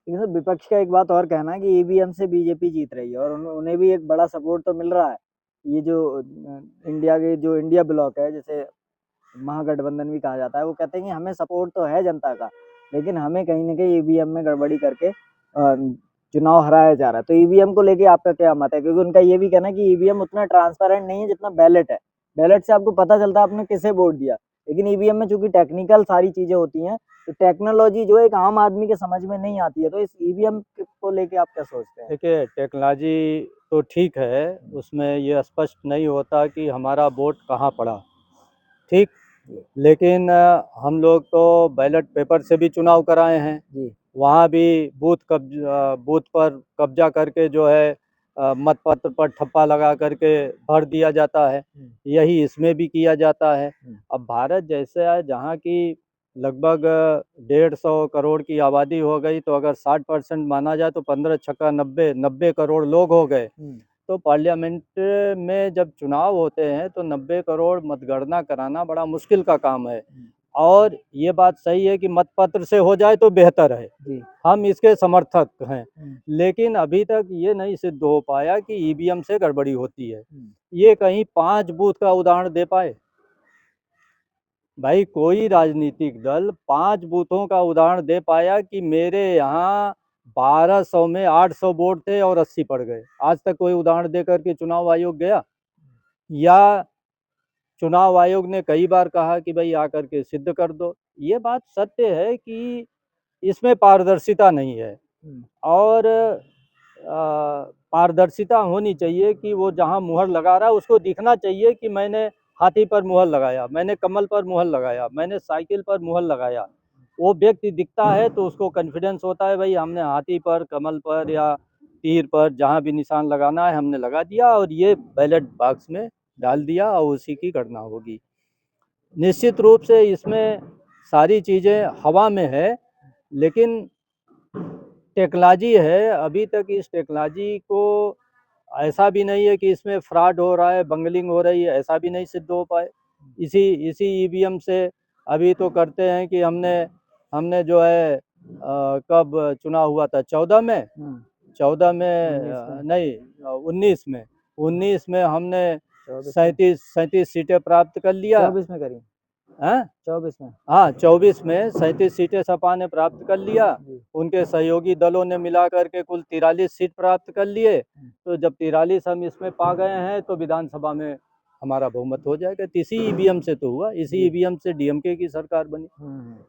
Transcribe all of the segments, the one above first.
लेकिन सर विपक्ष का एक बात और कहना है कि ईवीएम से बीजेपी जीत रही है और उन्हें भी एक बड़ा सपोर्ट तो मिल रहा है। ये जो इंडिया के जो इंडिया ब्लॉक है, जैसे महागठबंधन भी कहा जाता है, वो कहते हैं कि हमें सपोर्ट तो है जनता का, लेकिन हमें कहीं ना कहीं ईवीएम में गड़बड़ी करके चुनाव हराया जा रहा है। तो ईवीएम को लेके आपका क्या मत है? क्योंकि उनका ये भी कहना है कि ईवीएम उतना ट्रांसपेरेंट नहीं है जितना बैलेट है। बैलेट से आपको पता चलता है आपने किसे वोट दिया, लेकिन ईवीएम में चूंकि टेक्निकल सारी चीजें होती हैं, तो टेक्नोलॉजी जो एक आम आदमी के समझ में नहीं आती है। तो इस ईवीएम को लेके आप क्या सोचते हैं? देखिए, टेक्नोलॉजी तो ठीक है, उसमें ये स्पष्ट नहीं होता कि हमारा वोट कहाँ पड़ा। ठीक। लेकिन हम लोग तो बैलेट पेपर से भी चुनाव कराए हैं। जी। वहाँ भी बूथ पर कब्जा करके जो है मतपत्र पर ठप्पा लगा करके भर दिया जाता है। यही इसमें भी किया जाता है। अब भारत जैसे है जहाँ की लगभग 150 करोड़ की आबादी हो गई, तो अगर 60% माना जाए तो 15 छक्का 90 करोड़ लोग हो गए। तो पार्लियामेंट में जब चुनाव होते हैं तो 90 करोड़ मतगणना कराना बड़ा मुश्किल का काम है। और ये बात सही है कि मतपत्र से हो जाए तो बेहतर है, हम इसके समर्थक हैं। लेकिन अभी तक ये नहीं सिद्ध हो पाया कि ईवीएम से गड़बड़ी होती है। ये कहीं 5 बूथ का उदाहरण दे पाए? भाई, कोई राजनीतिक दल 5 बूथों का उदाहरण दे पाया कि मेरे यहाँ 1200 में 800 वोट थे और 80 पड़ गए? आज तक कोई उदाहरण दे करके चुनाव आयोग गया? या चुनाव आयोग ने कई बार कहा कि भाई आकर के सिद्ध कर दो। ये बात सत्य है कि इसमें पारदर्शिता नहीं है। और पारदर्शिता होनी चाहिए कि वो जहाँ मुहर लगा रहा है उसको दिखना चाहिए कि मैंने हाथी पर मुहर लगाया, मैंने कमल पर मुहर लगाया, मैंने साइकिल पर मुहर लगाया। वो व्यक्ति दिखता है तो उसको कॉन्फिडेंस होता है, भाई हमने हाथी पर, कमल पर या तीर पर जहाँ भी निशान लगाना है हमने लगा दिया और ये बैलेट बॉक्स में डाल दिया और उसी की गणना होगी। निश्चित रूप से इसमें सारी चीज़ें हवा में है, लेकिन टेक्नोलॉजी है। अभी तक इस टेक्नोलॉजी को ऐसा भी नहीं है कि इसमें फ्रॉड हो रहा है, बंगलिंग हो रही है, ऐसा भी नहीं सिद्ध हो पाए। इसी इसी ईवीएम से अभी तो करते हैं कि हमने हमने जो है कब चुनाव हुआ था? 14 में, 14 में नहीं, 19 में। 19 में हमने 37 सीटें प्राप्त कर लिया। 24 में करी? हैं? 24 में? हाँ, 24 में 37 सीटें सपा ने प्राप्त कर लिया। उनके सहयोगी दलों ने मिला करके कुल 43 सीट प्राप्त कर लिए। तो जब 43 हम इसमें पा गए हैं तो विधानसभा में हमारा बहुमत हो जाएगा। तो इसी ईवीएम से तो हुआ, इसी ईवीएम से डीएमके की सरकार बनी।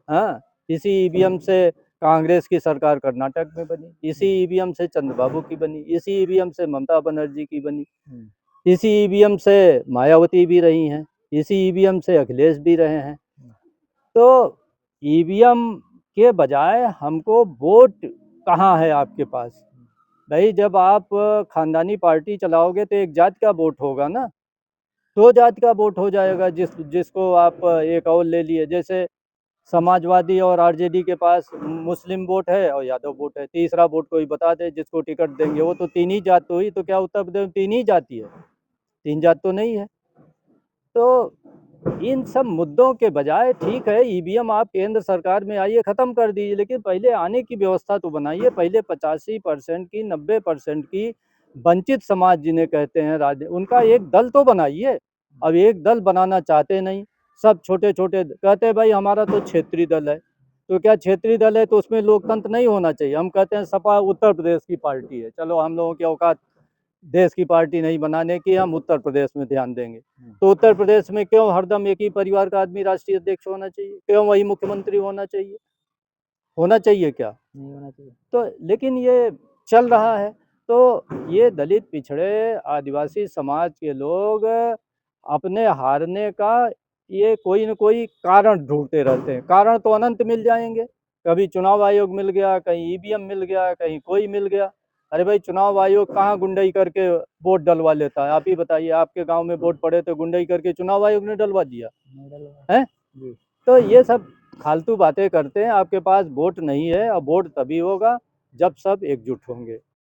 हाँ, इसी ईवीएम से कांग्रेस की सरकार कर्नाटक में बनी, इसी ईवीएम से चंद्रबाबू की बनी, इसी ईवीएम से ममता बनर्जी की बनी, इसी ईवीएम से मायावती भी रही हैं, इसी ईवीएम से अखिलेश भी रहे हैं। तो ईवीएम के बजाय हमको वोट कहाँ है आपके पास? भाई, जब आप खानदानी पार्टी चलाओगे तो एक जात का वोट होगा ना, 2 जात का वोट हो जाएगा। जिसको आप एक और ले लिए, जैसे समाजवादी और आरजेडी के पास मुस्लिम वोट है और यादव वोट है। तीसरा वोट कोई बता दे जिसको टिकट देंगे, वो तो 3 ही जात तो हुई। तो क्या उत्तर प्रदेश में 3 ही जाति है? 3 जात तो नहीं है। तो इन सब मुद्दों के बजाय ठीक है, ईवीएम आप केंद्र सरकार में आइए ख़त्म कर दीजिए, लेकिन पहले आने की व्यवस्था तो बनाइए। पहले 85% की, 90% की वंचित समाज जिन्हें कहते हैं राज्य, उनका एक दल तो बनाइए। अब एक दल बनाना चाहते नहीं, सब छोटे छोटे कहते हैं भाई हमारा तो क्षेत्रीय दल है। तो क्या क्षेत्रीय दल है तो उसमें लोकतंत्र नहीं होना चाहिए? हम कहते हैं सपा उत्तर प्रदेश की पार्टी है, चलो हम लोगों की औकात देश की पार्टी नहीं बनाने की, हम उत्तर प्रदेश में ध्यान देंगे। तो उत्तर प्रदेश में क्यों हरदम एक ही परिवार का आदमी राष्ट्रीय अध्यक्ष होना चाहिए? क्यों वही मुख्यमंत्री होना चाहिए? होना चाहिए क्या? नहीं होना चाहिए। तो लेकिन ये चल रहा है। तो ये दलित, पिछड़े, आदिवासी समाज के लोग अपने हारने का ये कोई न कोई कारण ढूंढते रहते हैं। कारण तो अनंत मिल जाएंगे, कभी चुनाव आयोग मिल गया, कहीं ईवीएम मिल गया, कहीं कोई मिल गया। अरे भाई, चुनाव आयोग कहाँ गुंडई करके वोट डलवा लेता है? आप ही बताइए, आपके गांव में वोट पड़े तो गुंडई करके चुनाव आयोग ने डलवा दिया है? तो ये सब फालतू बातें करते हैं। आपके पास वोट नहीं है, और वोट तभी होगा जब सब एकजुट होंगे।